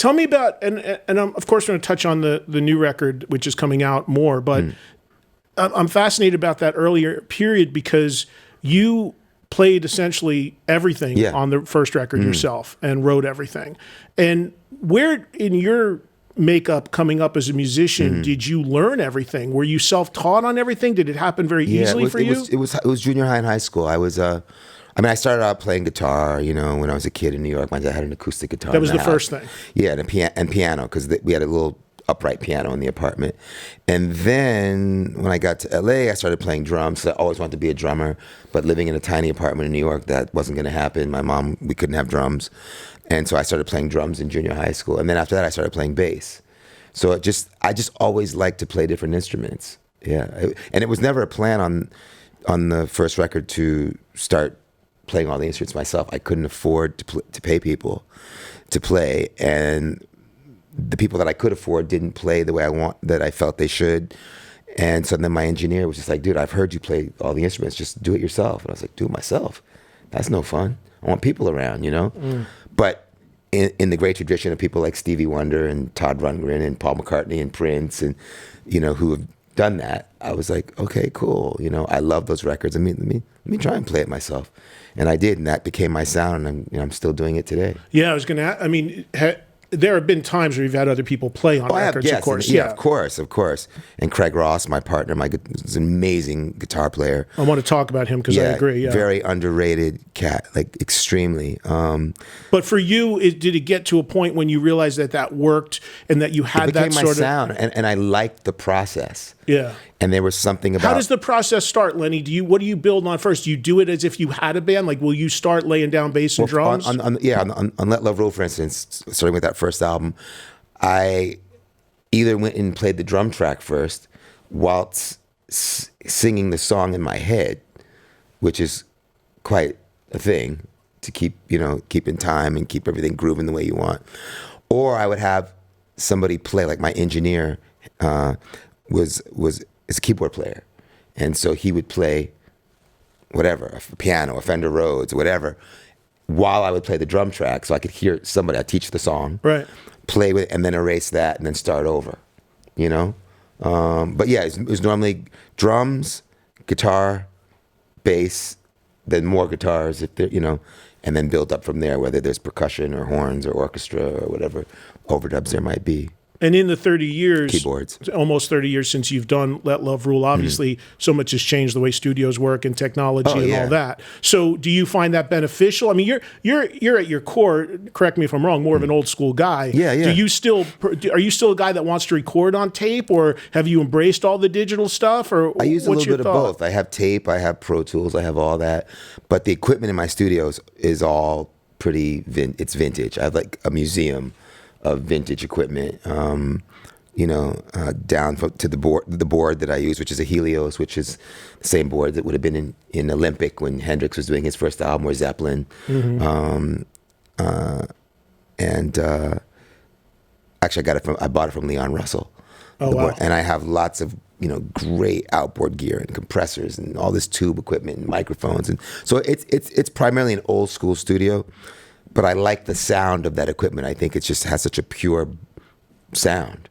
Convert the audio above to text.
Tell me about, and I'm of course going to touch on the new record, which is coming out more, but I'm fascinated about that earlier period because you played essentially everything on the first record yourself and wrote everything. And where in your makeup coming up as a musician did you learn everything? Were you self-taught on everything? Did it happen very easily for you? It was junior high and high school. I was I started out playing guitar, when I was a kid in New York. My dad had an acoustic guitar. That was the first thing. Yeah, and piano, because we had a little upright piano in the apartment. And then when I got to LA, I started playing drums. I always wanted to be a drummer, but living in a tiny apartment in New York, that wasn't going to happen. My mom, we couldn't have drums. And so I started playing drums in junior high school. And then after that, I started playing bass. So I just always liked to play different instruments. Yeah. And it was never a plan on the first record to start playing all the instruments myself. I couldn't afford to pay people to play. And the people that I could afford didn't play the way that I felt they should. And so then my engineer was just like, dude, I've heard you play all the instruments, just do it yourself. And I was like, do it myself? That's no fun. I want people around, But in the great tradition of people like Stevie Wonder and Todd Rundgren and Paul McCartney and Prince and, who have done that, I was like, okay, cool. I love those records. Let me try and play it myself. And I did, and that became my sound, and I'm still doing it today. Yeah, I was going to, there have been times where you've had other people play on records, of course. Yeah, of course. And Craig Ross, my partner, is an amazing guitar player. I want to talk about him because I agree. Yeah, very underrated cat, like extremely. But for you, did it get to a point when you realized that worked and that you had that sort of sound, and I liked the process. Yeah. And there was something about... How does the process start, Lenny? What do you build on first? Do you do it as if you had a band? Like, will you start laying down bass and drums? On Let Love Rule, for instance, starting with that first album, I either went and played the drum track first whilst singing the song in my head, which is quite a thing to keep in time and keep everything grooving the way you want. Or I would have somebody play, like my engineer is a keyboard player. And so he would play whatever, a piano, a Fender Rhodes, whatever, while I would play the drum track so I could hear somebody. I'd teach the song, right, play with it, and then erase that and then start over, But yeah, it was normally drums, guitar, bass, then more guitars, if they're, and then build up from there, whether there's percussion or horns or orchestra or whatever overdubs there might be. And in the 30 years, keyboards, almost 30 years since you've done Let Love Rule, obviously so much has changed the way studios work and technology all that. So do you find that beneficial? I mean, you're at your core, correct me if I'm wrong, more of an old school guy. Yeah. Are you still a guy that wants to record on tape, or have you embraced all the digital stuff? Or I use a little bit of both. I have tape, I have Pro Tools, I have all that. But the equipment in my studios is all pretty, it's vintage. I have like a museum of vintage equipment, down to the board that I use, which is a Helios, which is the same board that would have been in Olympic when Hendrix was doing his first album, or Zeppelin. Actually, I bought it from Leon Russell. Oh, wow. And I have lots of great outboard gear and compressors and all this tube equipment and microphones, and so it's primarily an old school studio. But I like the sound of that equipment. I think it just has such a pure sound.